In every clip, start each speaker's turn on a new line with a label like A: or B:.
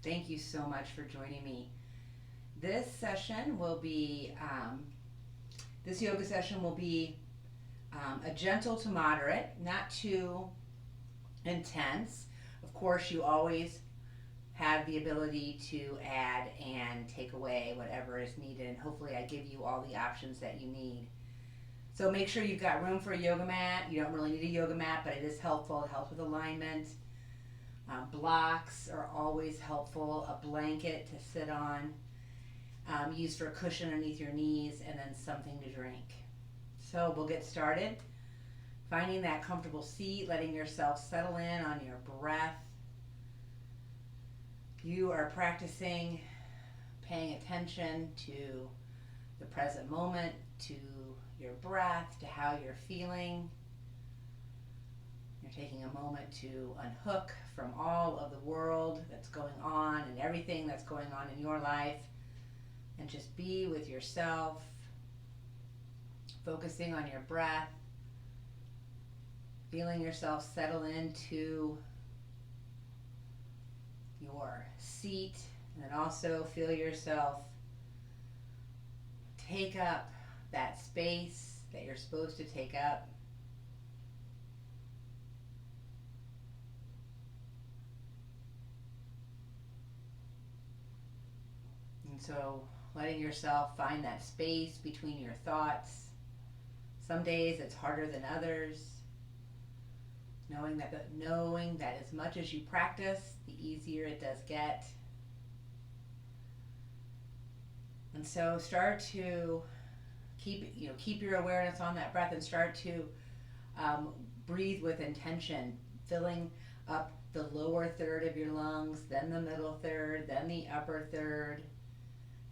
A: Thank you so much for joining me. This session will be, this yoga session will be a gentle to moderate, not too intense. Of course, you always have the ability to add and take away whatever is needed, and hopefully, I give you all the options that you need. So make sure you've got room for a yoga mat. You don't really need a yoga mat, but it is helpful. It helps with alignment. Blocks are always helpful. A blanket to sit on, used for a cushion underneath your knees, and then something to drink. So we'll get started. Finding that comfortable seat, letting yourself settle in on your breath. You are practicing paying attention to the present moment, to your breath, to how you're feeling. You're taking a moment to unhook from all of the world that's going on and everything that's going on in your life, and just be with yourself, focusing on your breath, feeling yourself settle into your seat, and then also feel yourself take up that space that you're supposed to take up. And so letting yourself find that space between your thoughts. Some days it's harder than others. Knowing that as much as you practice, the easier it does get. And so start to keep your awareness on that breath, and start to breathe with intention, filling up the lower third of your lungs, then the middle third, then the upper third,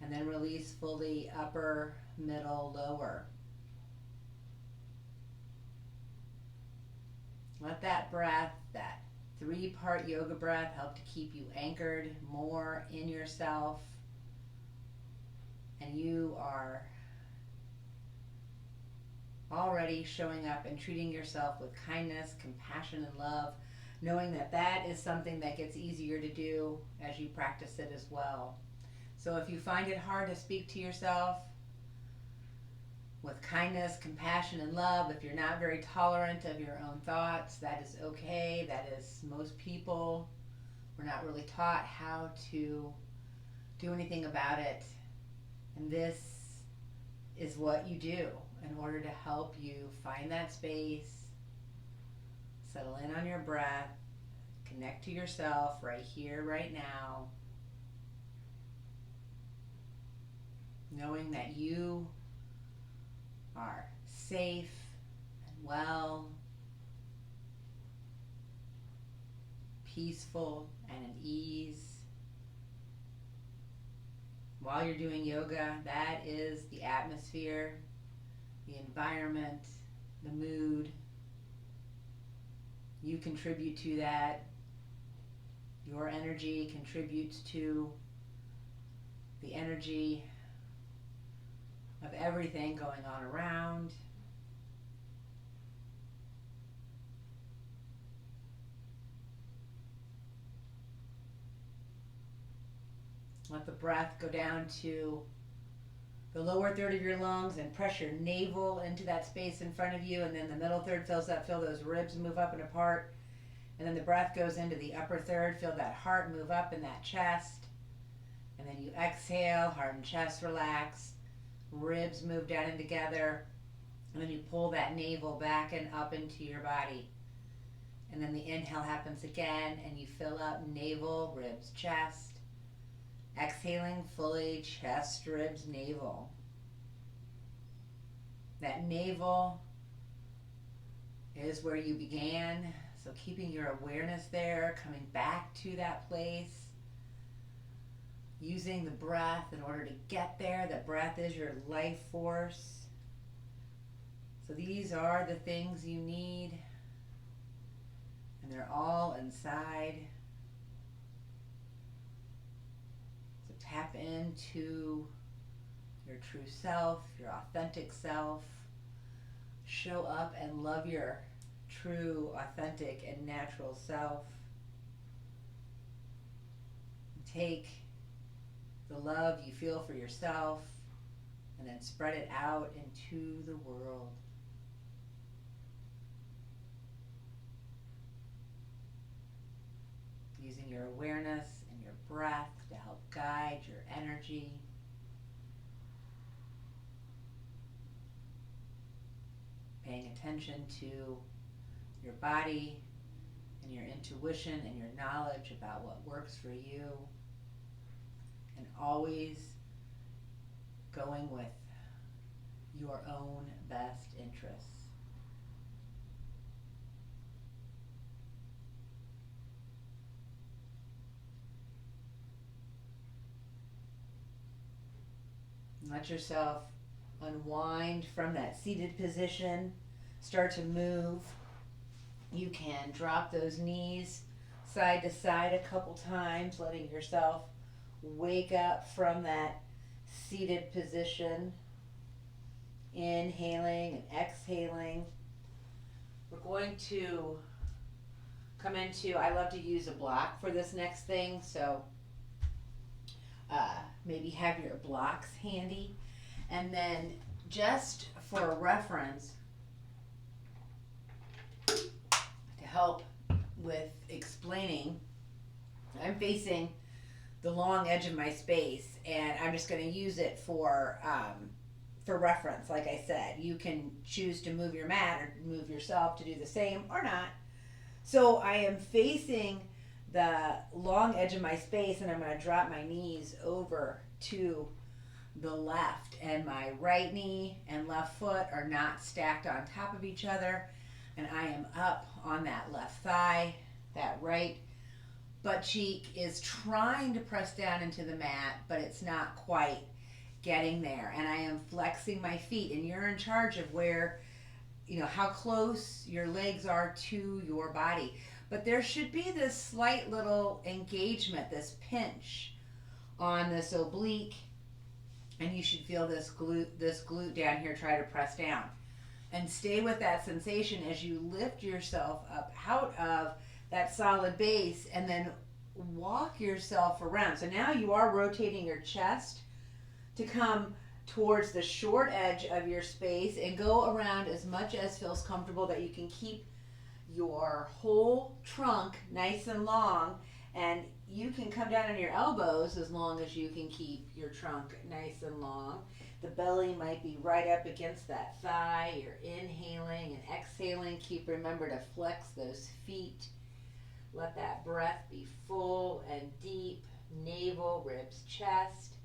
A: and then release fully upper, middle, lower. Let that breath, that 3-part yoga breath, help to keep you anchored more in yourself. And you are already showing up and treating yourself with kindness, compassion, and love, knowing that that is something that gets easier to do as you practice it as well. So if you find it hard to speak to yourself with kindness, compassion, and love, if you're not very tolerant of your own thoughts, that is okay. That is most people. We're not really taught how to do anything about it. And this is what you do in order to help you find that space, settle in on your breath, connect to yourself right here, right now, knowing that you are safe and well, peaceful and at ease. While you're doing yoga, that is the atmosphere, the environment, the mood. You contribute to that. Your energy contributes to the energy of everything going on around. Let the breath go down to the lower third of your lungs and press your navel into that space in front of you, and then the middle third fills up, feel those ribs move up and apart, and then the breath goes into the upper third, feel that heart move up in that chest, and then you exhale, heart and chest relax, ribs move down and together, and then you pull that navel back and up into your body. And then the inhale happens again, and you fill up navel, ribs, chest. Exhaling fully, chest, ribs, navel. That navel is where you began, so keeping your awareness there, coming back to that place, using the breath in order to get there. The breath is your life force. So these are the things you need, and they're all inside. So tap into your true self, your authentic self. Show up and love your true, authentic, and natural self. take the love you feel for yourself and then spread it out into the world. Using your awareness and your breath to help guide your energy. Paying attention to your body and your intuition and your knowledge about what works for you. And always going with your own best interests. Let yourself unwind from that seated position. Start to move. You can drop those knees side to side a couple times, letting yourself wake up from that seated position. Inhaling and exhaling. We're going to come into, I love to use a block for this next thing, so maybe have your blocks handy. And then just for reference, to help with explaining, I'm facing the long edge of my space, and I'm just going to use it for reference. Like I said, you can choose to move your mat or move yourself to do the same or not. So I am facing the long edge of my space, and I'm going to drop my knees over to the left, and my right knee and left foot are not stacked on top of each other, and I am up on that left thigh. That right butt cheek is trying to press down into the mat, but it's not quite getting there. And I am flexing my feet, and you're in charge of where, how close your legs are to your body. But there should be this slight little engagement, this pinch on this oblique, and you should feel this glute down here try to press down. And stay with that sensation as you lift yourself up out of that solid base, and then walk yourself around. So now you are rotating your chest to come towards the short edge of your space and go around as much as feels comfortable, that you can keep your whole trunk nice and long, and you can come down on your elbows as long as you can keep your trunk nice and long. The belly might be right up against that thigh. You're inhaling and exhaling. Remember to flex those feet. Let that breath be full and deep. Navel, ribs, chest.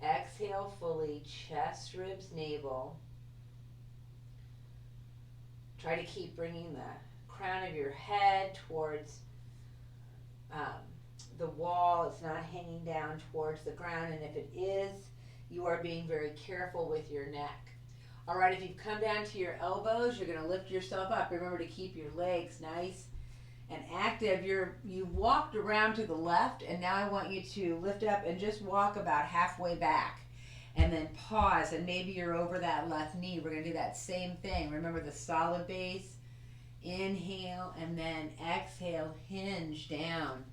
A: Exhale fully, chest, ribs, navel. Try to keep bringing the crown of your head towards the wall. It's not hanging down towards the ground, and if it is, you are being very careful with your neck. All right, if you've come down to your elbows, you're going to lift yourself up. Remember to keep your legs nice and active. You walked around to the left, and now I want you to lift up and just walk about halfway back, and then pause, and maybe you're over that left knee. We're going to do that same thing. Remember the solid base. Inhale, and then exhale, hinge down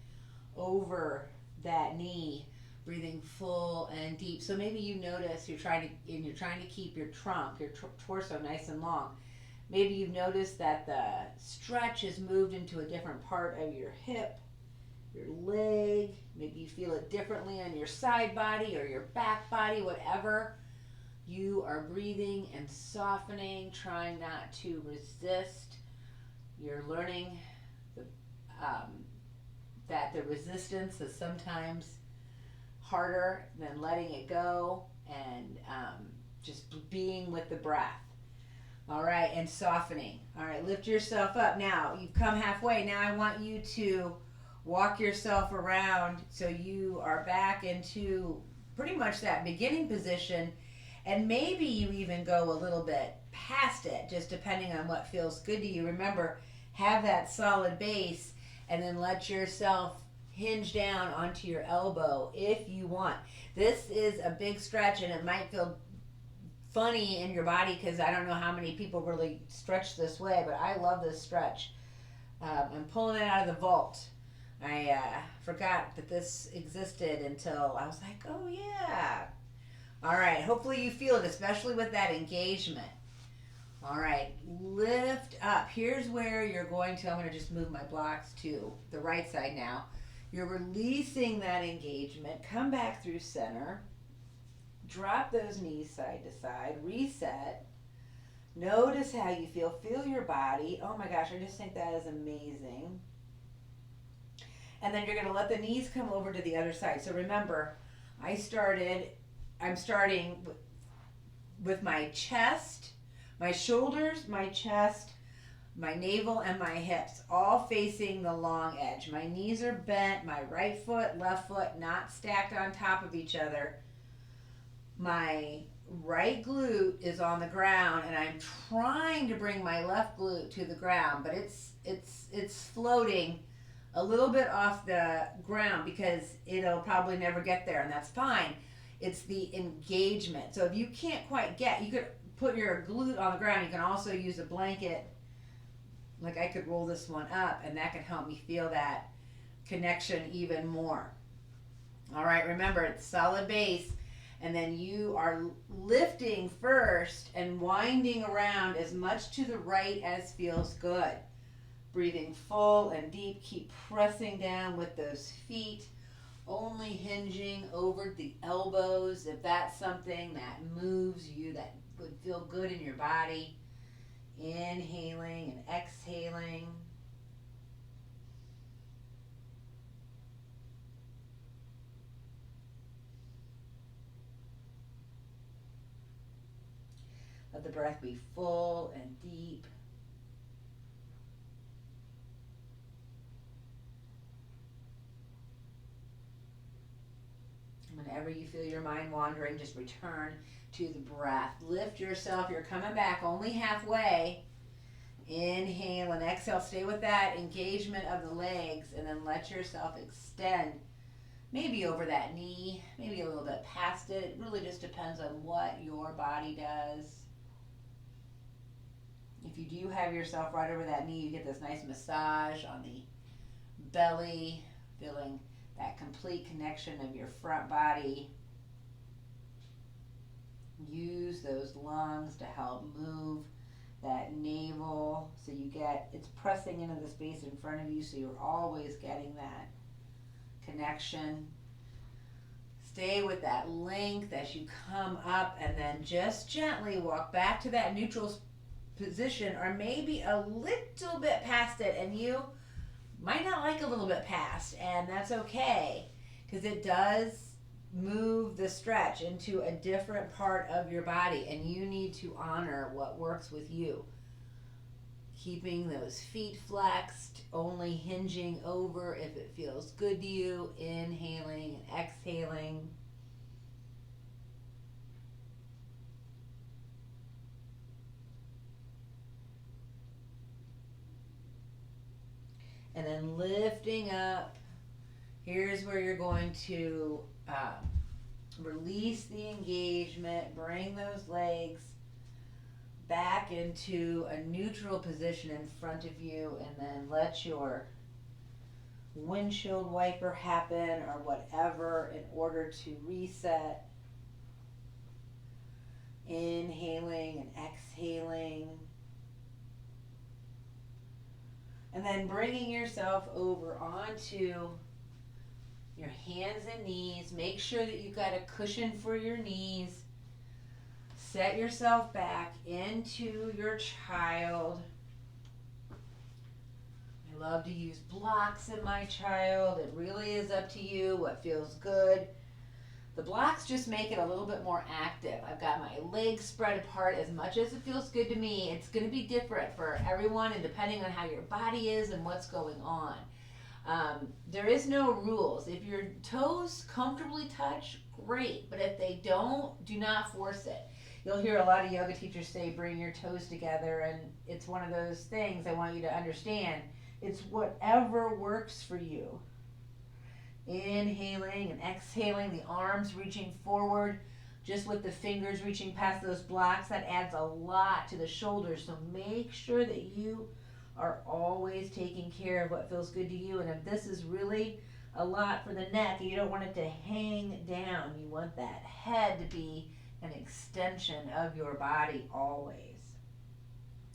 A: over that knee, breathing full and deep. So maybe you notice you're trying to keep your trunk, your torso nice and long. Maybe you've noticed that the stretch has moved into a different part of your hip, your leg. Maybe you feel it differently on your side body or your back body, whatever. You are breathing and softening, trying not to resist. You're learning that the resistance is sometimes harder than letting it go, and just being with the breath. All right, and softening. All right, lift yourself up. Now, you've come halfway. Now I want you to walk yourself around so you are back into pretty much that beginning position, and maybe you even go a little bit past it, just depending on what feels good to you. Remember, have that solid base, and then let yourself hinge down onto your elbow if you want. This is a big stretch, and it might feel funny in your body because I don't know how many people really stretch this way, but I love this stretch. I'm pulling it out of the vault. I forgot that this existed until I was like, oh yeah. All right, hopefully you feel it, especially with that engagement. All right, lift up. Here's where you're going to, I'm going to just move my blocks to the right side now. You're releasing that engagement. Come back through center. Drop those knees side to side. Reset. Notice how you feel. Feel your body. Oh my gosh, I just think that is amazing. And then you're going to let the knees come over to the other side. So remember, I'm starting with my chest, my shoulders, my chest, my navel, and my hips, all facing the long edge. My knees are bent, my right foot, left foot, not stacked on top of each other. My right glute is on the ground, and I'm trying to bring my left glute to the ground, but it's floating a little bit off the ground because it'll probably never get there, and that's fine. It's the engagement. So if you can't quite get, you could put your glute on the ground. You can also use a blanket. Like I could roll this one up, and that can help me feel that connection even more. All right, remember, it's solid base, and then you are lifting first and winding around as much to the right as feels good. Breathing full and deep. Keep pressing down with those feet, only hinging over the elbows if that's something that moves you, that would feel good in your body. Inhaling and exhaling. Let the breath be full and deep. Whenever you feel your mind wandering, just return to the breath. Lift yourself. You're coming back only halfway. Inhale and exhale. Stay with that engagement of the legs, and then let yourself extend. Maybe over that knee, maybe a little bit past it. It really just depends on what your body does. If you do have yourself right over that knee, you get this nice massage on the belly, feeling that complete connection of your front body. Use those lungs to help move that navel so it's pressing into the space in front of you, so you're always getting that connection. Stay with that length as you come up, and then just gently walk back to that neutral position, or maybe a little bit past it, and you might not like a little bit past, and that's okay, because it does move the stretch into a different part of your body, and you need to honor what works with you. Keeping those feet flexed, only hinging over if it feels good to you, inhaling and exhaling. And then lifting up. Here's where you're going to release the engagement, bring those legs back into a neutral position in front of you, and then let your windshield wiper happen or whatever in order to reset. Inhaling and exhaling. And then bringing yourself over onto your hands and knees. Make sure that you've got a cushion for your knees. Set yourself back into your child. I love to use blocks in my child. It really is up to you what feels good. The blocks just make it a little bit more active. I've got my legs spread apart as much as it feels good to me. It's going to be different for everyone, and depending on how your body is and what's going on. There is no rules. If your toes comfortably touch, great. But if they don't, do not force it. You'll hear a lot of yoga teachers say, bring your toes together, and it's one of those things I want you to understand. It's whatever works for you. Inhaling and exhaling, the arms reaching forward, just with the fingers reaching past those blocks. That adds a lot to the shoulders, so make sure that you
B: are always taking care of what feels good to you. And if this is really a lot for the neck, you don't want it to hang down. You want that head to be an extension of your body always.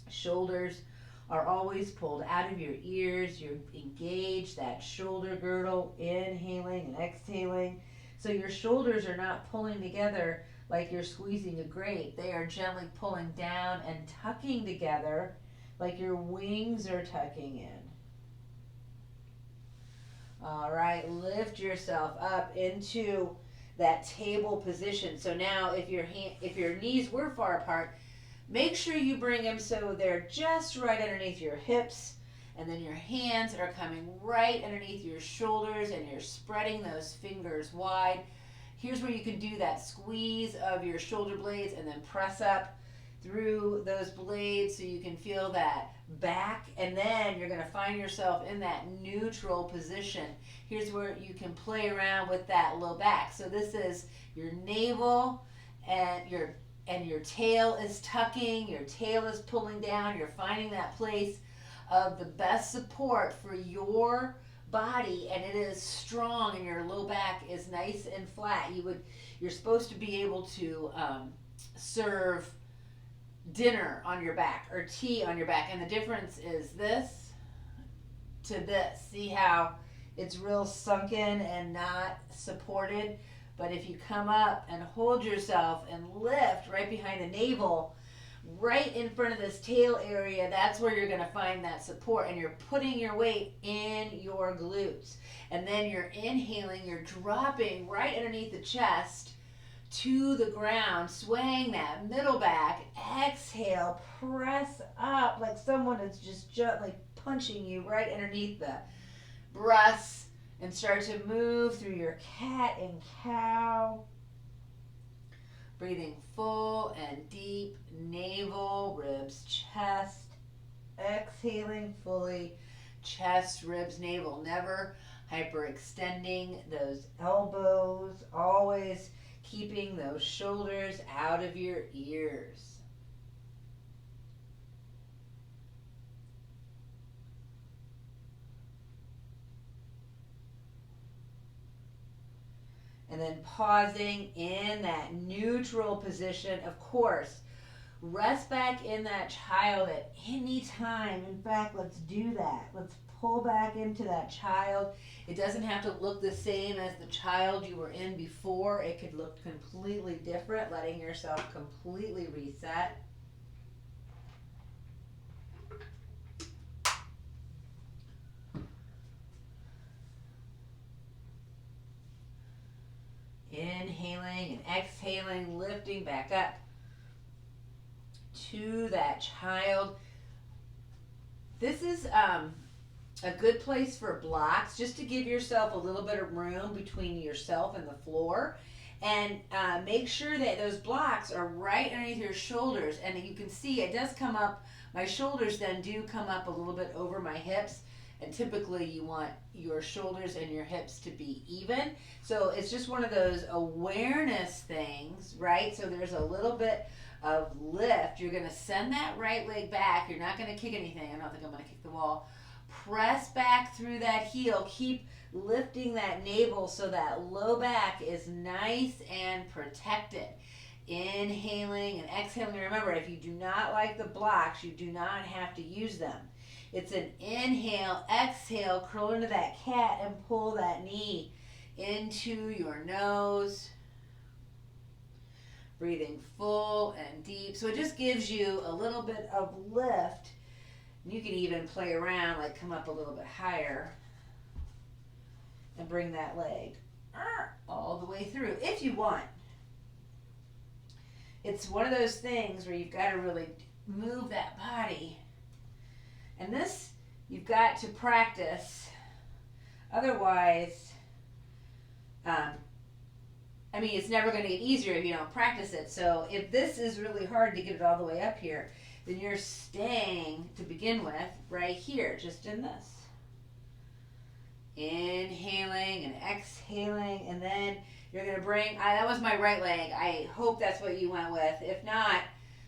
B: Shoulders are always pulled out of your ears. You engage that shoulder girdle, inhaling and exhaling. So your shoulders are not pulling together like you're squeezing a grape. They are gently pulling down and tucking together like your wings are tucking in. All right, lift yourself up into that table position. So now if your knees were far apart, make sure you bring them so they're just right underneath your hips, and then your hands are coming right underneath your shoulders, and you're spreading those fingers wide. Here's where you can do that squeeze of your shoulder blades and then press up through those blades so you can feel that back, and then you're going to find yourself in that neutral position. Here's where you can play around with that low back. So this is your navel, and your tail is tucking, your tail is pulling down. You're finding that place of the best support for your body, and it is strong, and your low back is nice and flat. You're supposed to be able to serve dinner on your back or tea on your back, and the difference is this to this. See how it's real sunken and not supported? But if you come up and hold yourself and lift right behind the navel, right in front of this tail area, that's where you're going to find that support, and you're putting your weight in your glutes. And then you're inhaling, you're dropping right underneath the chest to the ground, swaying that middle back. Exhale, press up like someone is just gently punching you right underneath the breasts, and start to move through your cat and cow. Breathing full and deep, navel, ribs, chest. Exhaling fully, chest, ribs, navel. Never hyperextending those elbows. Always keeping those shoulders out of your ears. And then pausing in that neutral position. Of course, rest back in that child at any time. In fact, let's do that. Let's pull back into that child. It doesn't have to look the same as the child you were in before. It could look completely different, letting yourself completely reset. Inhaling and exhaling, lifting back up to that child. This is a good place for blocks, just to give yourself a little bit of room between yourself and the floor. And make sure that those blocks are right underneath your shoulders. And you can see it does come up, my shoulders then do come up a little bit over my hips. And typically you want your shoulders and your hips to be even. So it's just one of those awareness things, right? So there's a little bit of lift. You're going to send that right leg back. You're not going to kick anything. I don't think I'm going to kick the wall. Press back through that heel. Keep lifting that navel so that low back is nice and protected. Inhaling and exhaling. Remember, if you do not like the blocks, you do not have to use them. It's an inhale, exhale, curl into that cat and pull that knee into your nose. Breathing full and deep. So it just gives you a little bit of lift. You can even play around, like come up a little bit higher and bring that leg all the way through if you want. It's one of those things where you've got to really move that body. And this, you've got to practice. Otherwise, it's never going to get easier if you don't practice it. So if this is really hard to get it all the way up here, then you're staying, to begin with, right here, just in this. Inhaling and exhaling, and then you're going to bring, that was my right leg. I hope that's what you went with. If not,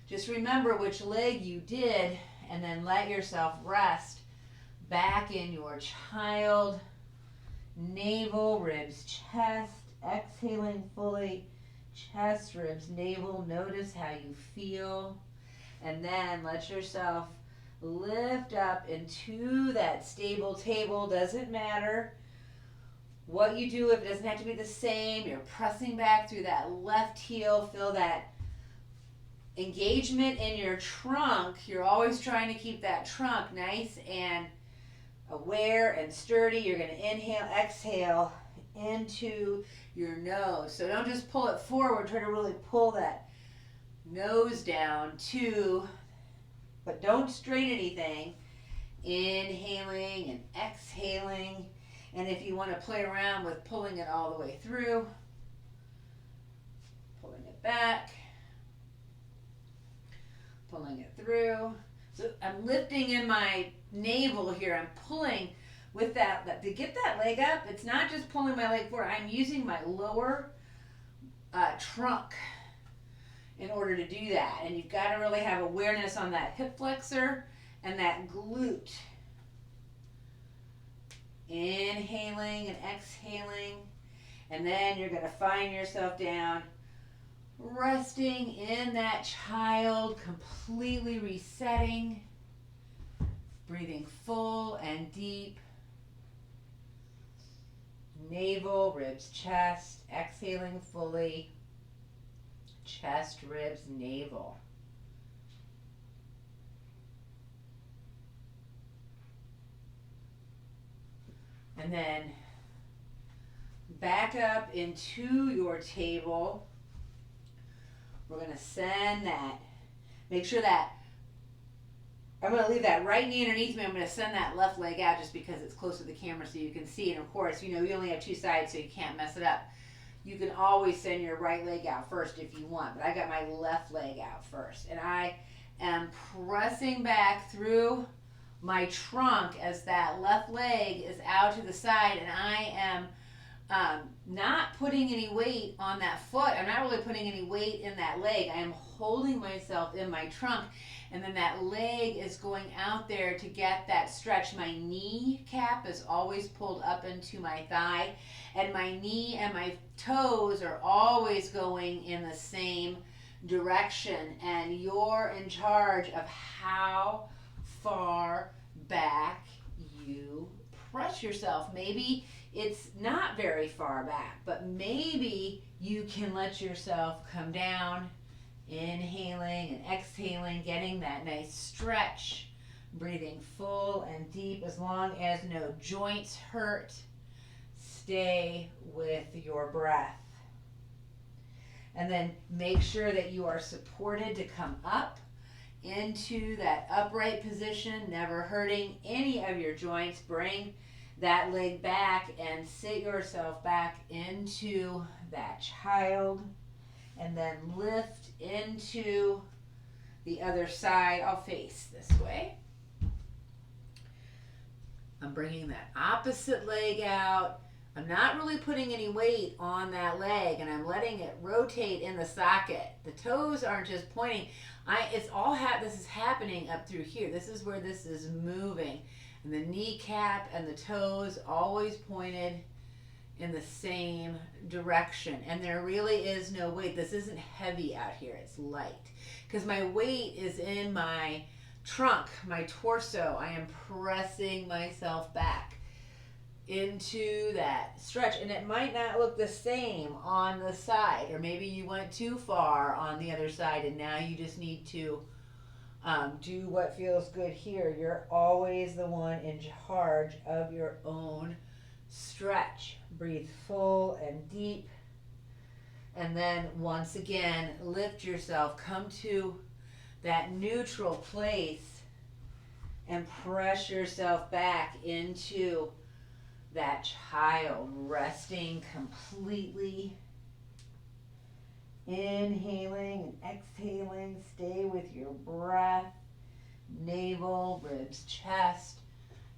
B: just remember which leg you did, and then let yourself rest back in your child. Navel, ribs, chest. Exhaling fully. Chest, ribs, navel. Notice how you feel. And then let yourself lift up into that stable table. Doesn't matter what you do, if it doesn't have to be the same. You're pressing back through that left heel. Feel that engagement in your trunk. You're always trying to keep that trunk nice and aware and sturdy. You're going to inhale, exhale into your nose. So don't just pull it forward. Try to really pull that nose down too, but don't strain anything. Inhaling and exhaling. And if you want to play around with pulling it all the way through, pulling it back, pulling it through. So I'm lifting in my navel here. I'm pulling with that to get that leg up. It's not just pulling my leg forward. I'm using my lower trunk in order to do that. And you've got to really have awareness on that hip flexor and that glute. Inhaling and exhaling. And then you're going to find yourself down, resting in that child, completely resetting, breathing full and deep. Navel, ribs, chest, exhaling fully. Chest, ribs, navel. And then back up into your table. We're going to send that. Make sure that I'm going to leave that right knee underneath me. I'm going to send that left leg out just because it's close to the camera so you can see. And of course, you only have two sides so you can't mess it up. You can always send your right leg out first if you want, but I got my left leg out first. And I am pressing back through my trunk as that left leg is out to the side, and I am not putting any weight on that foot. I'm not really putting any weight in that leg. I am holding myself in my trunk, and then that leg is going out there to get that stretch. My knee cap is always pulled up into my thigh, and my knee and my toes are always going in the same direction, and you're in charge of how far back you press yourself. Maybe it's not very far back, but maybe you can let yourself come down, inhaling and exhaling, getting that nice stretch, breathing full and deep as long as no joints hurt. Stay with your breath. And then make sure that you are supported to come up into that upright position, never hurting any of your joints. Bring that leg back and sit yourself back into that child, and then lift into the other side. I'll face this way. I'm bringing that opposite leg out. I'm not really putting any weight on that leg, and I'm letting it rotate in the socket. The toes aren't just pointing. This is happening up through here. This is where this is moving. And the kneecap and the toes always pointed in the same direction. And there really is no weight. This isn't heavy out here. It's light. Because my weight is in my trunk, my torso. I am pressing myself back into that stretch, and it might not look the same on the side, or maybe you went too far on the other side and now you just need to do what feels good here. You're always the one in charge of your own stretch. Breathe full and deep, and then once again lift yourself, come to that neutral place and press yourself back into that child, resting completely. Inhaling and exhaling. Stay with your breath. Navel, ribs, chest.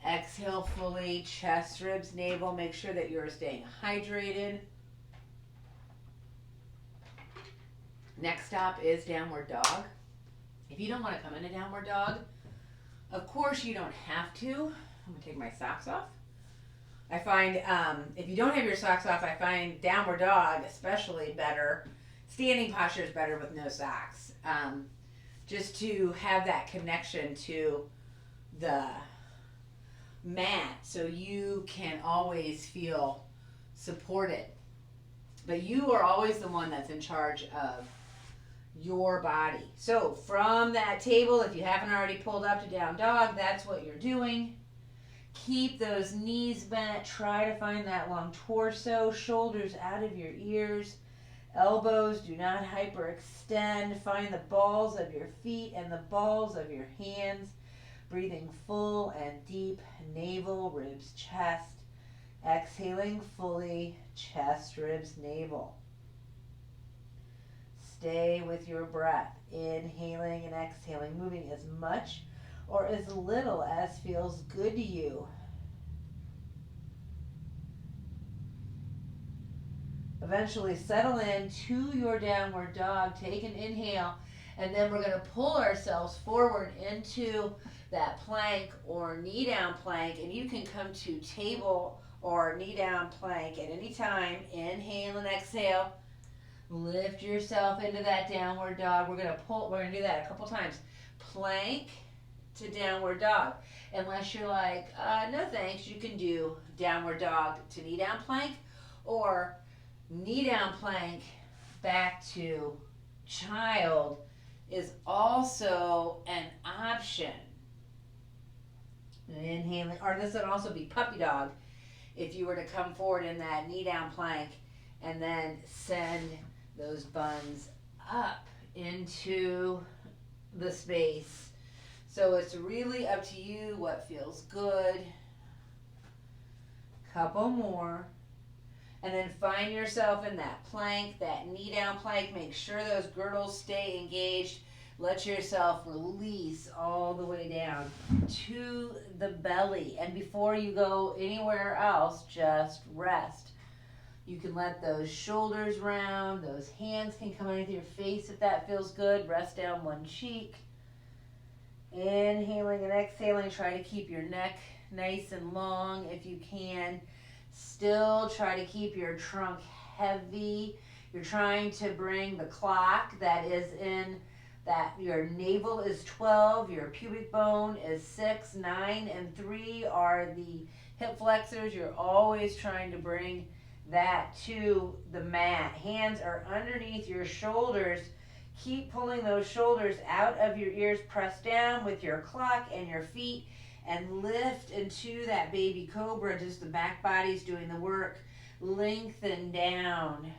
B: Exhale fully. Chest, ribs, navel. Make sure that you're staying hydrated. Next stop is downward dog. If you don't want to come into downward dog, Of course, you don't have to. I'm gonna take my socks off. I find if you don't have your socks off, I find downward dog especially better. Standing posture is better with no socks. Just to have that connection to the mat so you can always feel supported. But you are always the one that's in charge of your body. So from that table, if you haven't already pulled up to down dog, that's what you're doing. Keep those knees bent. Try to find that long torso, shoulders out of your ears. Elbows do not hyperextend. Find the balls of your feet and the balls of your hands. Breathing full and deep, navel, ribs, chest. Exhaling fully, chest, ribs, navel. Stay with your breath, inhaling and exhaling, moving as much or as little as feels good to you. Eventually settle in to your downward dog. Take an inhale, and then we're going to pull ourselves forward into that plank or knee down plank, and you can come to table or knee down plank at any time. Inhale and exhale. Lift yourself into that downward dog. We're going to do that a couple times. Plank to downward dog. Unless you're like, no thanks, you can do downward dog to knee down plank, or knee down plank back to child is also an option. Inhaling, or this would also be puppy dog if you were to come forward in that knee down plank and then send those buns up into the space. So it's really up to you what feels good. Couple more. And then find yourself in that plank, that knee down plank. Make sure those girdles stay engaged. Let yourself release all the way down to the belly. And before you go anywhere else, just rest. You can let those shoulders round. Those hands can come underneath your face if that feels good. Rest down one cheek. Inhaling and exhaling. Try to keep your neck nice and long if you can. Still try to keep your trunk heavy. You're trying to bring the clock that is in that your navel is 12, your pubic bone is 6, 9, and 3 are the hip flexors. You're always trying to bring that to the mat. Hands are underneath your shoulders. Keep pulling those shoulders out of your ears. Press down with your clock and your feet and lift into that baby cobra. Just the back body's doing the work. Lengthen down.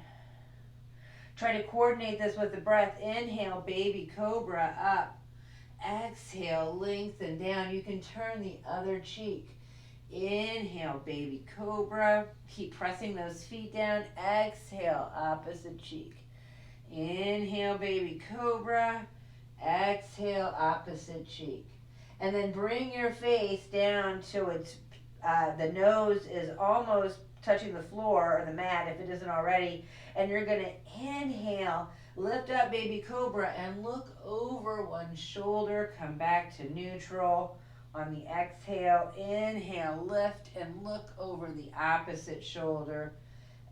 B: Try to coordinate this with the breath. Inhale, baby cobra, up. Exhale, lengthen down. You can turn the other cheek. Inhale, baby cobra. Keep pressing those feet down. Exhale, opposite cheek. Inhale, baby cobra. Exhale, opposite cheek. And then bring your face down to its, the nose is almost touching the floor or the mat if it isn't already. And you're going to inhale, lift up baby cobra and look over one shoulder. Come back to neutral. On the exhale, inhale, lift and look over the opposite shoulder.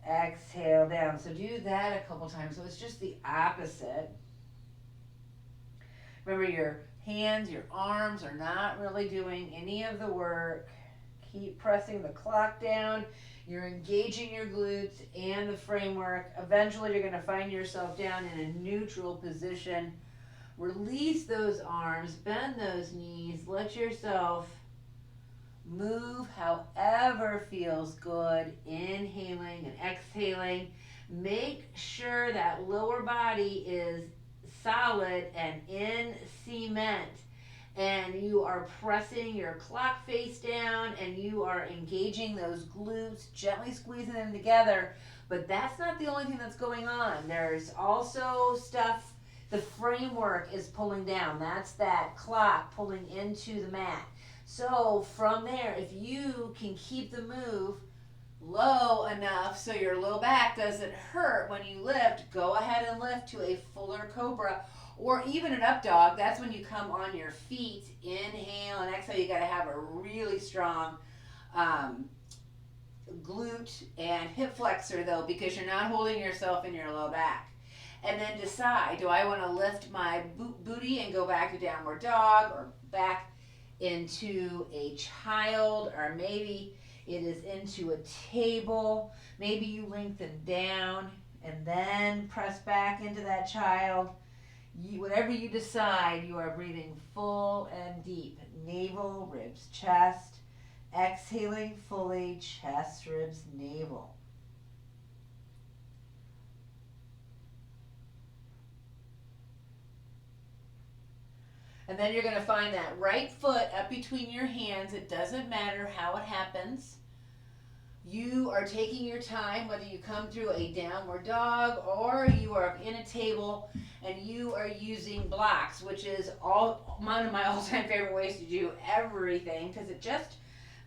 B: Exhale down. So do that a couple times. So it's just the opposite. Remember, your hands, your arms are not really doing any of the work. Keep pressing the clock down. You're engaging your glutes and the framework. Eventually, you're going to find yourself down in a neutral position. Release those arms, bend those knees, let yourself move however feels good, inhaling and exhaling. Make sure that lower body is solid and in cement, and you are pressing your clock face down and you are engaging those glutes, gently squeezing them together. But that's not the only thing that's going on. There's also stuff. The framework is pulling down. That's that clock pulling into the mat. So from there, if you can keep the move low enough so your low back doesn't hurt when you lift, go ahead and lift to a fuller cobra. Or even an up dog, that's when you come on your feet, inhale and exhale. You got to have a really strong glute and hip flexor though, because you're not holding yourself in your low back. And then decide, do I want to lift my booty and go back to downward dog, or back into a child, or maybe it is into a table. Maybe you lengthen down and then press back into that child. Whatever you decide, you are breathing full and deep. Navel, ribs, chest. Exhaling fully, chest, ribs, navel. And then you're going to find that right foot up between your hands. It doesn't matter how it happens. You are taking your time, whether you come through a downward dog or you are in a table and you are using blocks, which is one of my all-time favorite ways to do everything, because it just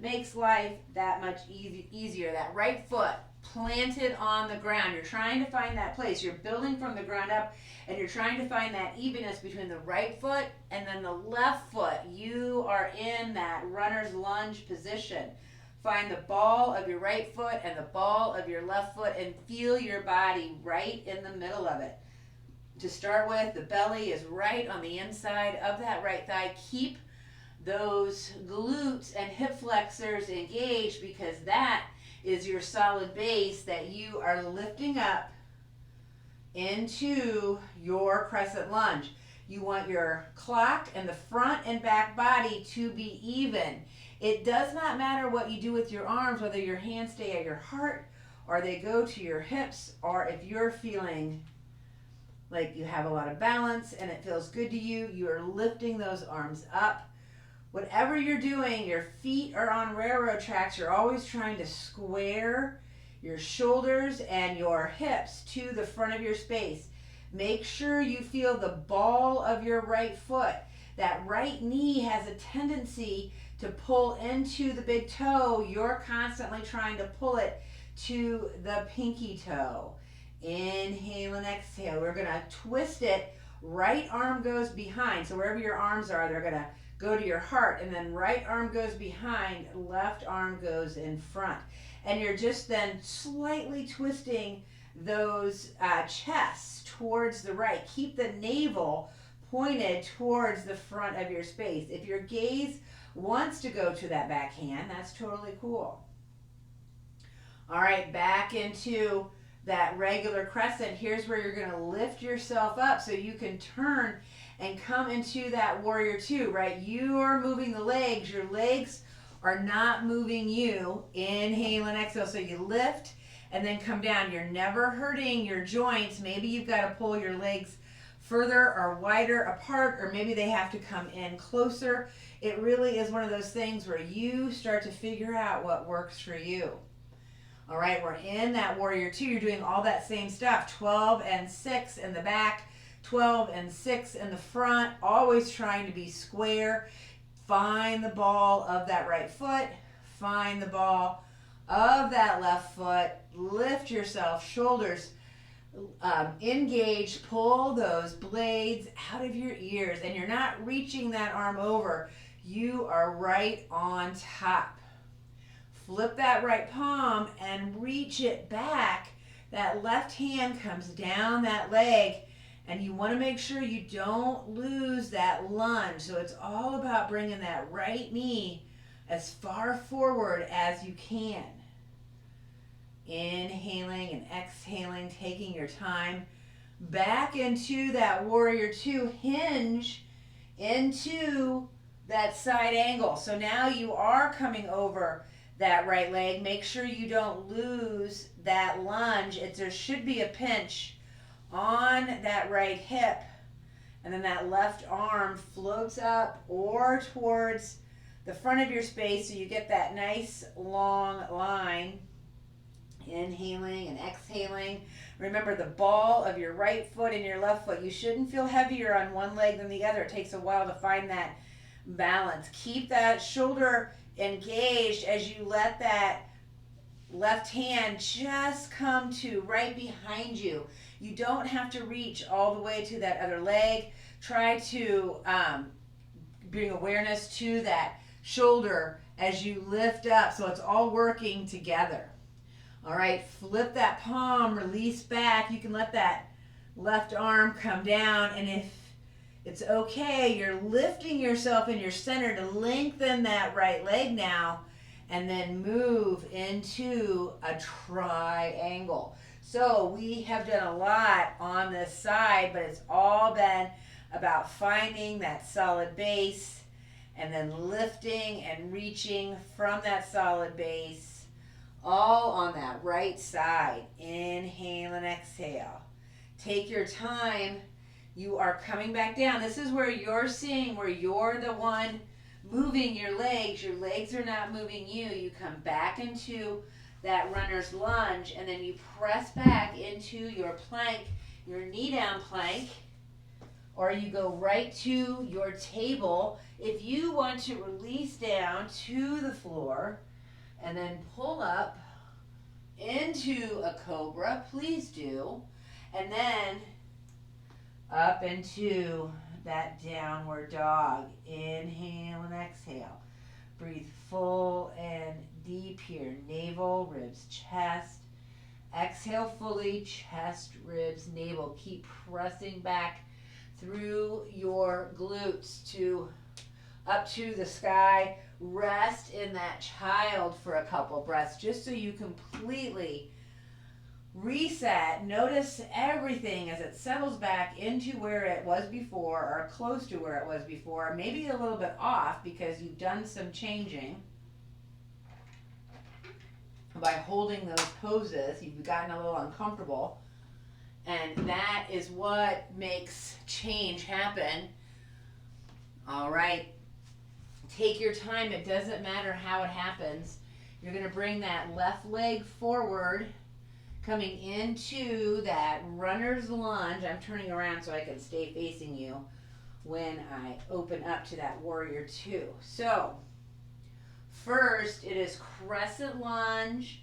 B: makes life that much easier. That right foot planted on the ground. You're trying to find that place. You're building from the ground up, and you're trying to find that evenness between the right foot and then the left foot. You are in that runner's lunge position. Find the ball of your right foot and the ball of your left foot and feel your body right in the middle of it. To start with, the belly is right on the inside of that right thigh. Keep those glutes and hip flexors engaged, because that is your solid base that you are lifting up into your crescent lunge. You want your clock and the front and back body to be even. It does not matter what you do with your arms, whether your hands stay at your heart or they go to your hips, or if you're feeling like you have a lot of balance and it feels good to you, you are lifting those arms up. Whatever you're doing, your feet are on railroad tracks. You're always trying to square your shoulders and your hips to the front of your space. Make sure you feel the ball of your right foot. That right knee has a tendency to pull into the big toe. You're constantly trying to pull it to the pinky toe. Inhale and exhale. We're going to twist it. Right arm goes behind. So wherever your arms are, they're going to go to your heart, and then right arm goes behind, left arm goes in front. And you're just then slightly twisting those chests towards the right. Keep the navel pointed towards the front of your space. If your gaze wants to go to that back hand, that's totally cool. All right, back into that regular crescent. Here's where you're going to lift yourself up so you can turn and come into that warrior two, right? You are moving the legs. Your legs are not moving you. Inhale and exhale. So you lift and then come down. You're never hurting your joints. Maybe you've got to pull your legs further or wider apart, or maybe they have to come in closer. It really is one of those things where you start to figure out what works for you. All right, we're in that warrior two. You're doing all that same stuff. 12 and 6 in the back, 12 and 6 in the front, always trying to be square. Find the ball of that right foot. Find the ball of that left foot. Lift yourself, shoulders engage. Pull those blades out of your ears, and you're not reaching that arm over. You are right on top. Flip that right palm and reach it back. That left hand comes down that leg, and you want to make sure you don't lose that lunge. So it's all about bringing that right knee as far forward as you can. Inhaling and exhaling, taking your time. Back into that warrior two. Hinge into that side angle. So now you are coming over that right leg. Make sure you don't lose that lunge. There should be a pinch on that right hip, and then that left arm floats up or towards the front of your space, so you get that nice long line. Inhaling and exhaling. Remember the ball of your right foot and your left foot. You shouldn't feel heavier on one leg than the other. It takes a while to find that balance. Keep that shoulder engaged as you let that left hand just come to right behind you. You don't have to reach all the way to that other leg. Try to bring awareness to that shoulder as you lift up, so it's all working together. All right, flip that palm, release back. You can let that left arm come down, and if it's okay, you're lifting yourself in your center to lengthen that right leg now, and then move into a triangle. So we have done a lot on this side, but it's all been about finding that solid base and then lifting and reaching from that solid base, all on that right side. Inhale and exhale. Take your time. You are coming back down. This is where you're seeing where you're the one moving your legs. Your legs are not moving you. You come back into that runner's lunge, and then you press back into your plank, your knee down plank, or you go right to your table. If you want to release down to the floor and then pull up into a cobra, please do. And then up into that downward dog. Inhale and exhale. Breathe full and deep here. Navel, ribs, chest. Exhale fully, chest, ribs, navel. Keep pressing back through your glutes to up to the sky. Rest in that child for a couple breaths, just so you completely reset. Notice everything as it settles back into where it was before, or close to where it was before, maybe a little bit off because you've done some changing. By holding those poses, you've gotten a little uncomfortable, and that is what makes change happen. All right, take your time. It doesn't matter how it happens. You're going to bring that left leg forward, coming into that runner's lunge. I'm turning around so I can stay facing you when I open up to that warrior two. So first, it is crescent lunge.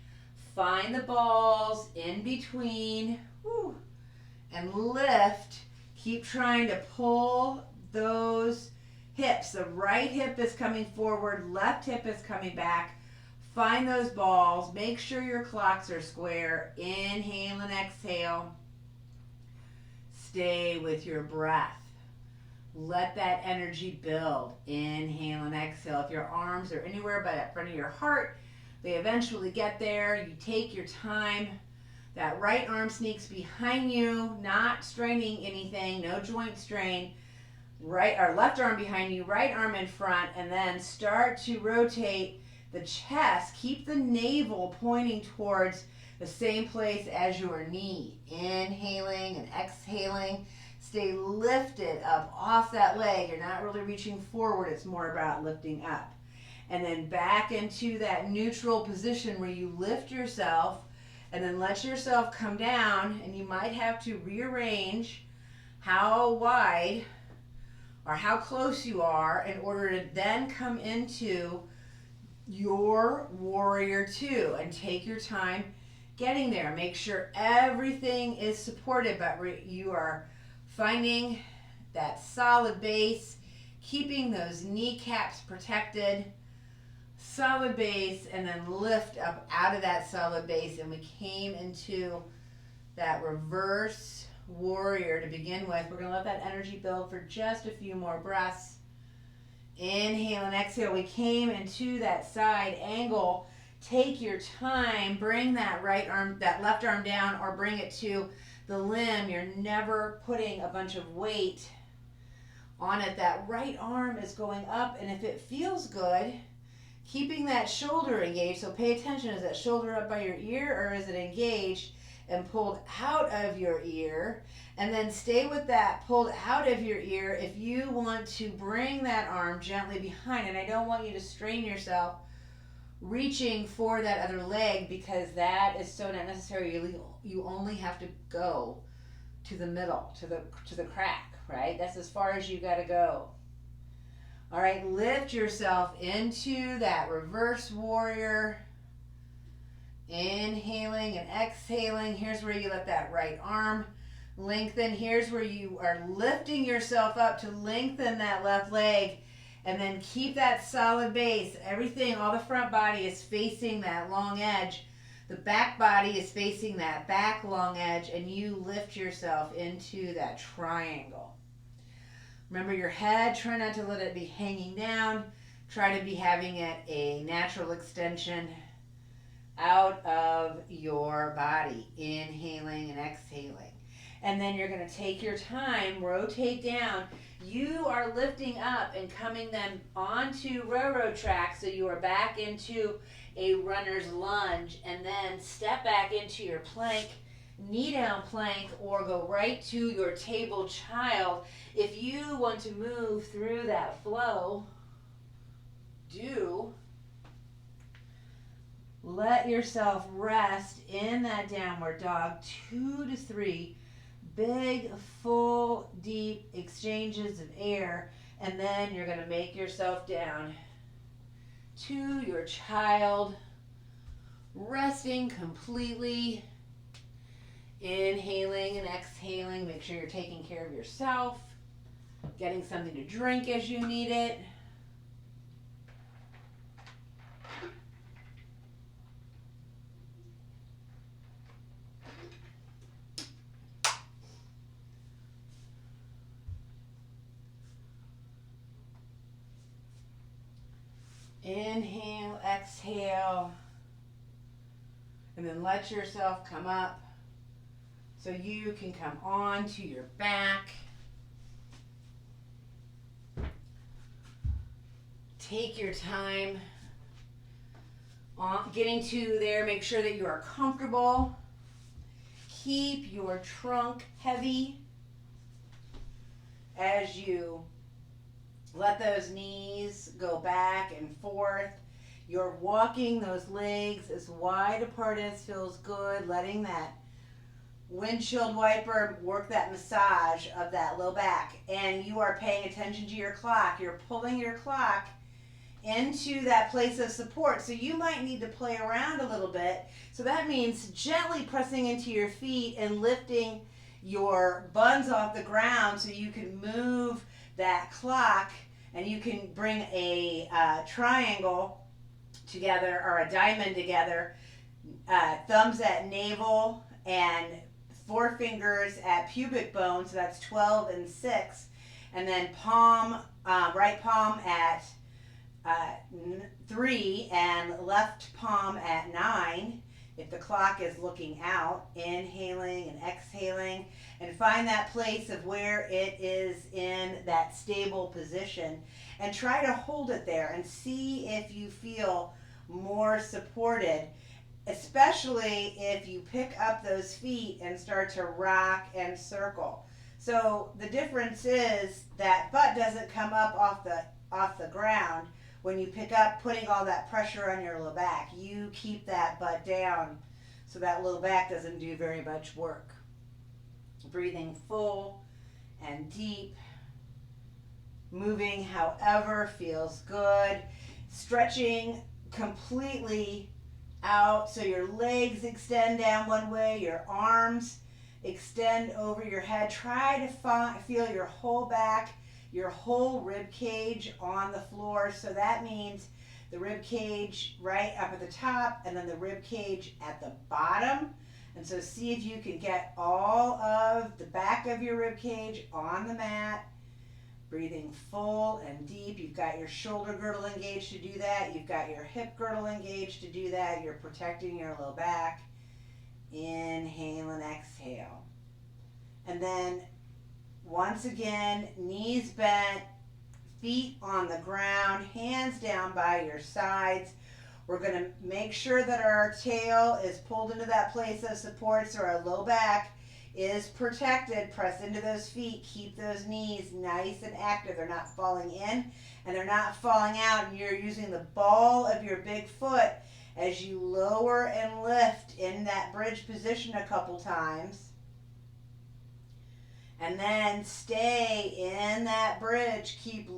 B: Find the balls in between. Woo, and lift. Keep trying to pull those hips. The right hip is coming forward. Left hip is coming back. Find those balls. Make sure your clocks are square. Inhale and exhale. Stay with your breath. Let that energy build. Inhale and exhale. If your arms are anywhere but in front of your heart, they eventually get there. You take your time. That right arm sneaks behind you, not straining anything, no joint strain. Right or left arm behind you, right arm in front, and then start to rotate the chest. Keep the navel pointing towards the same place as your knee. Inhaling and exhaling. Stay lifted up off that leg. You're not really reaching forward. It's more about lifting up. And then back into that neutral position where you lift yourself and then let yourself come down, and you might have to rearrange how wide or how close you are in order to then come into your warrior two, and take your time getting there. Make sure everything is supported, but you are finding that solid base, keeping those kneecaps protected. Solid base, and then lift up out of that solid base, and we came into that reverse warrior to begin with. We're going to let that energy build for just a few more breaths. Inhale and exhale. We came into that side angle. Take your time. Bring that right arm, that left arm down, or bring it to the limb. You're never putting a bunch of weight on it. That right arm is going up, and if it feels good, keeping that shoulder engaged. So pay attention. Is that shoulder up by your ear, or is it engaged and pulled out of your ear? And then stay with that pulled out of your ear. If you want to bring that arm gently behind, and I don't want you to strain yourself reaching for that other leg, because that is so not necessary. You only have to go to the middle, to the crack, right? That's as far as you got to go. All right, lift yourself into that reverse warrior. Inhaling and exhaling. Here's where you let that right arm lengthen. Here's where you are lifting yourself up to lengthen that left leg. And then keep that solid base. Everything, all the front body is facing that long edge. The back body is facing that back long edge. And you lift yourself into that triangle. Remember your head, try not to let it be hanging down. Try to be having it a natural extension out of your body. Inhaling and exhaling. And then you're going to take your time, rotate down. You are lifting up and coming then onto railroad track, so you are back into a runner's lunge, and then step back into your plank, knee down plank, or go right to your table child. If you want to move through that flow, do. Let yourself rest in that downward dog, 2 to 3 big, full, deep exchanges of air, and then you're going to make yourself down to your child, resting completely, inhaling and exhaling. Make sure you're taking care of yourself, getting something to drink as you need it. Inhale, exhale, and then let yourself come up so you can come on to your back. Take your time on getting to there. Make sure that you are comfortable. Keep your trunk heavy as you let those knees go back and forth. You're walking those legs as wide apart as feels good, letting that windshield wiper work that massage of that low back. And you are paying attention to your clock. You're pulling your clock into that place of support. So you might need to play around a little bit. So that means gently pressing into your feet and lifting your buns off the ground so you can move that clock, and you can bring a triangle together or a diamond together, thumbs at navel and forefingers at pubic bone, so that's 12 and 6, and then palm, right palm at 3 and left palm at 9. If the clock is looking out, inhaling and exhaling, and find that place of where it is in that stable position, and try to hold it there and see if you feel more supported, especially if you pick up those feet and start to rock and circle. So the difference is that butt doesn't come up off the ground when you pick up, putting all that pressure on your low back. You keep that butt down so that low back doesn't do very much work. Breathing full and deep, moving however feels good, stretching completely out so your legs extend down one way, your arms extend over your head. Try to feel your whole back, your whole rib cage on the floor. So that means the rib cage right up at the top and then the rib cage at the bottom. And so see if you can get all of the back of your rib cage on the mat. Breathing full and deep. You've got your shoulder girdle engaged to do that. You've got your hip girdle engaged to do that. You're protecting your low back. Inhale and exhale. And then once again, knees bent, feet on the ground, hands down by your sides. We're going to make sure that our tail is pulled into that place of support so our low back is protected. Press into those feet. Keep those knees nice and active. They're not falling in and they're not falling out. And you're using the ball of your big foot as you lower and lift in that bridge position a couple times. And then stay in that bridge. Keep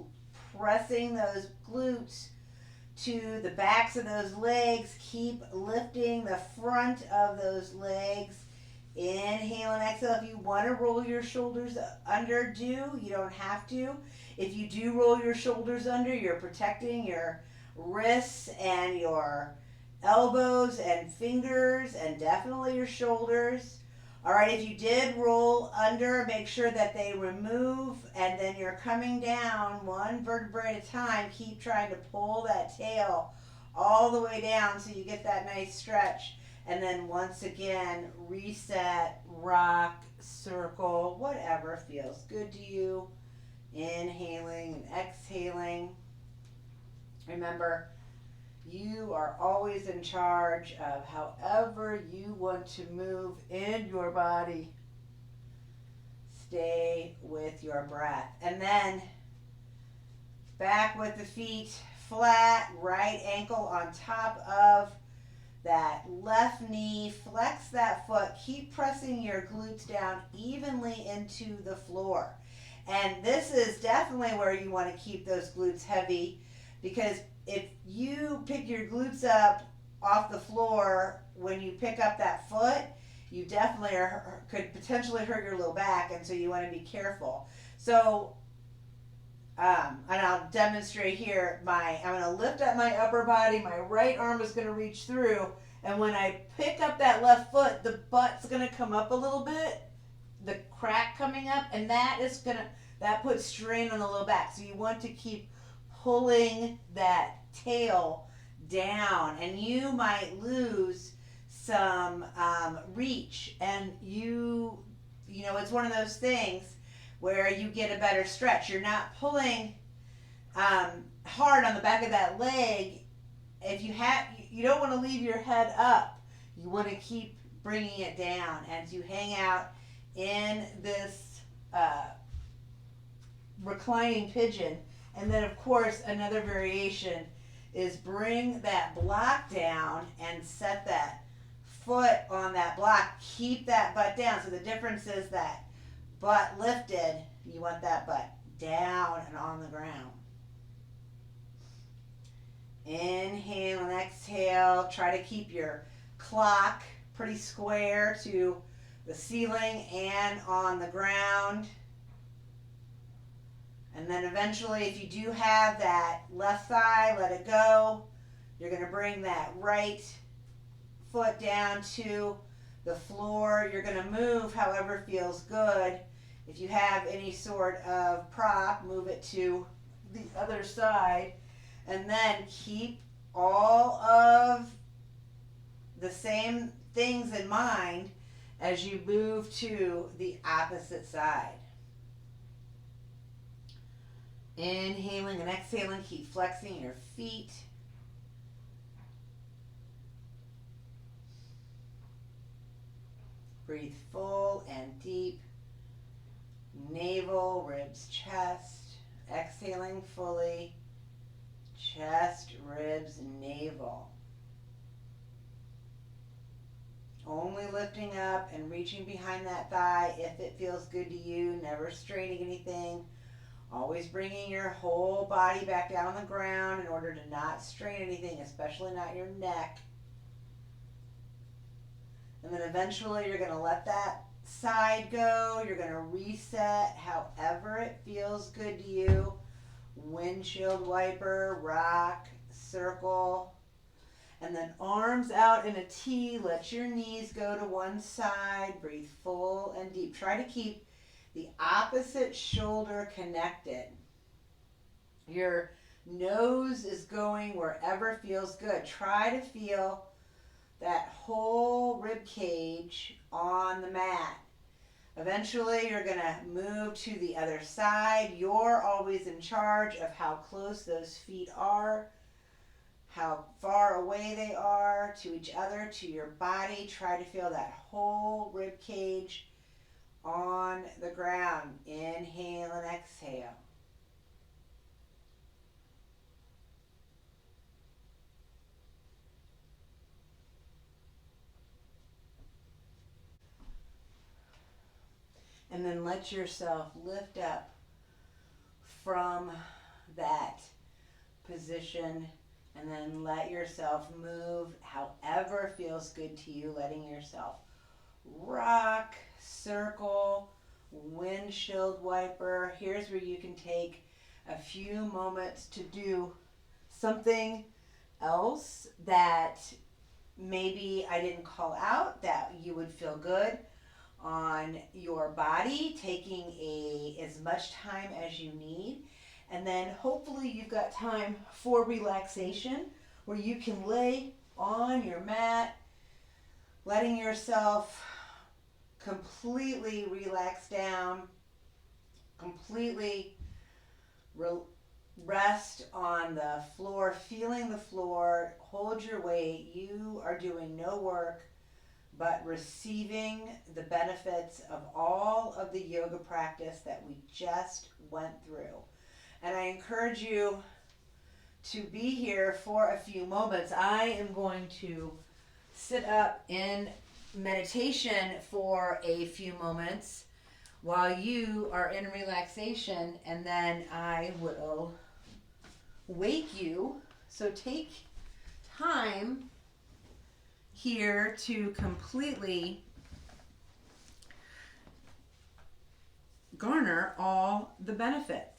B: pressing those glutes to the backs of those legs. Keep lifting the front of those legs. Inhale and exhale. If you want to roll your shoulders under, do. You don't have to. If you do roll your shoulders under, you're protecting your wrists and your elbows and fingers and definitely your shoulders. All right, if you did roll under, make sure that they remove, and then you're coming down one vertebrae at a time. Keep trying to pull that tail all the way down so you get that nice stretch. And then once again, reset, rock, circle, whatever feels good to you. Inhaling and exhaling. Remember, you are always in charge of however you want to move in your body. Stay with your breath. And then back with the feet flat, right ankle on top of that left knee. Flex that foot. Keep pressing your glutes down evenly into the floor. And this is definitely where you want to keep those glutes heavy, because if you pick your glutes up off the floor when you pick up that foot, you definitely could potentially hurt your low back, and so you want to be careful. So, and I'll demonstrate here. I'm going to lift up my upper body. My right arm is going to reach through, and when I pick up that left foot, the butt's going to come up a little bit, the crack coming up, and that puts strain on the low back. So you want to keep pulling that tail down, and you might lose some reach, and you know, it's one of those things where you get a better stretch. You're not pulling hard on the back of that leg. If you don't want to leave your head up. You want to keep bringing it down as you hang out in this reclining pigeon. And then, of course, another variation is bring that block down and set that foot on that block. Keep that butt down. So the difference is that butt lifted, you want that butt down and on the ground. Inhale and exhale. Try to keep your clock pretty square to the ceiling and on the ground. And then eventually, if you do have that left thigh, let it go. You're going to bring that right foot down to the floor. You're going to move however feels good. If you have any sort of prop, move it to the other side. And then keep all of the same things in mind as you move to the opposite side. Inhaling and exhaling, keep flexing your feet. Breathe full and deep. Navel, ribs, chest. Exhaling fully. Chest, ribs, navel. Only lifting up and reaching behind that thigh if it feels good to you. Never straining anything. Always bringing your whole body back down on the ground in order to not strain anything, especially not your neck. And then eventually you're going to let that side go. You're going to reset however it feels good to you. Windshield wiper, rock, circle. And then arms out in a T. Let your knees go to one side. Breathe full and deep. Try to keep the opposite shoulder connected. Your nose is going wherever feels good. Try to feel that whole rib cage on the mat. Eventually, you're going to move to the other side. You're always in charge of how close those feet are, how far away they are to each other, to your body. Try to feel that whole rib cage on the ground. Inhale and exhale. And then let yourself lift up from that position And then let yourself move however feels good to you, letting yourself rock, circle, windshield wiper. Here's where you can take a few moments to do something else that maybe I didn't call out that you would feel good on your body, taking as much time as you need. And then hopefully you've got time for relaxation where you can lay on your mat, letting yourself completely relax down, completely rest on the floor, feeling the floor, hold your weight. You are doing no work but receiving the benefits of all of the yoga practice that we just went through. And I encourage you to be here for a few moments. I am going to sit up in meditation for a few moments while you are in relaxation, and then I will wake you. So take time here to completely garner all the benefits.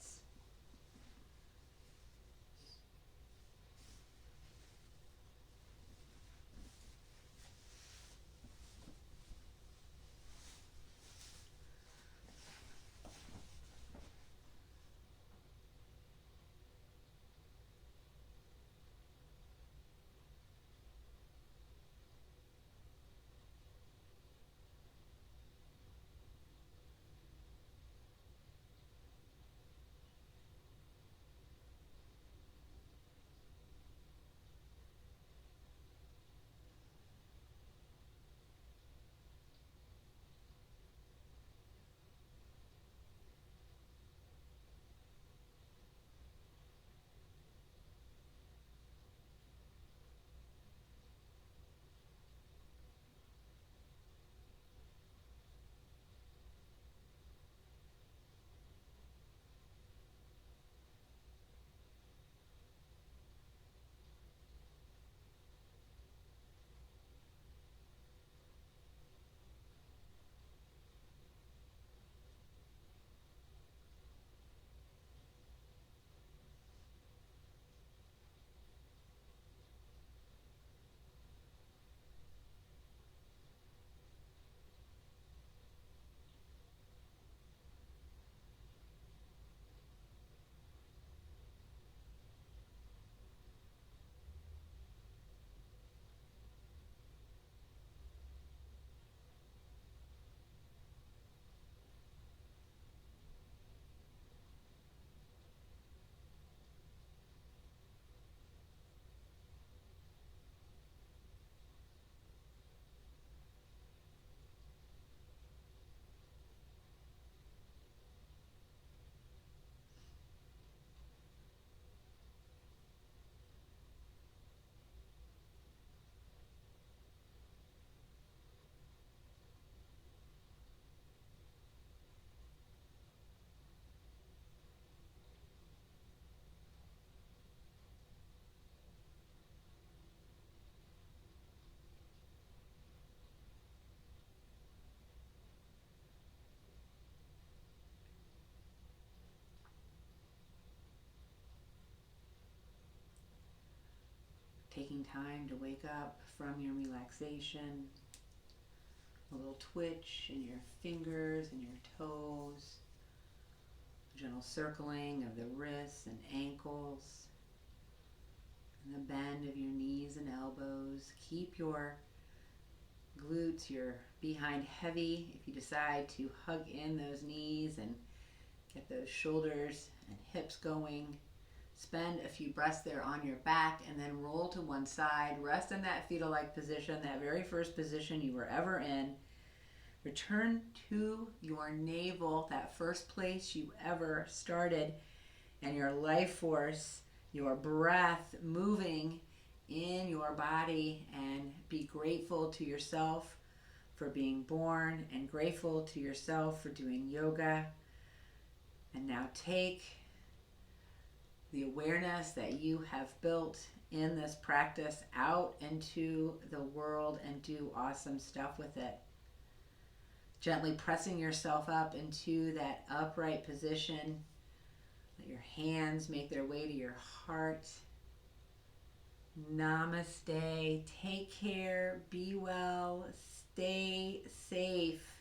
B: Taking time to wake up from your relaxation, a little twitch in your fingers and your toes, gentle circling of the wrists and ankles, and the bend of your knees and elbows. Keep your glutes, your behind heavy if you decide to hug in those knees and get those shoulders and hips going. Spend a few breaths there on your back and then roll to one side. Rest in that fetal-like position, that very first position you were ever in. Return to your navel, that first place you ever started, and your life force, your breath moving in your body, and be grateful to yourself for being born and grateful to yourself for doing yoga. And now take the awareness that you have built in this practice out into the world and do awesome stuff with it. Gently pressing yourself up into that upright position. Let your hands make their way to your heart. Namaste. Take care. Be well. Stay safe.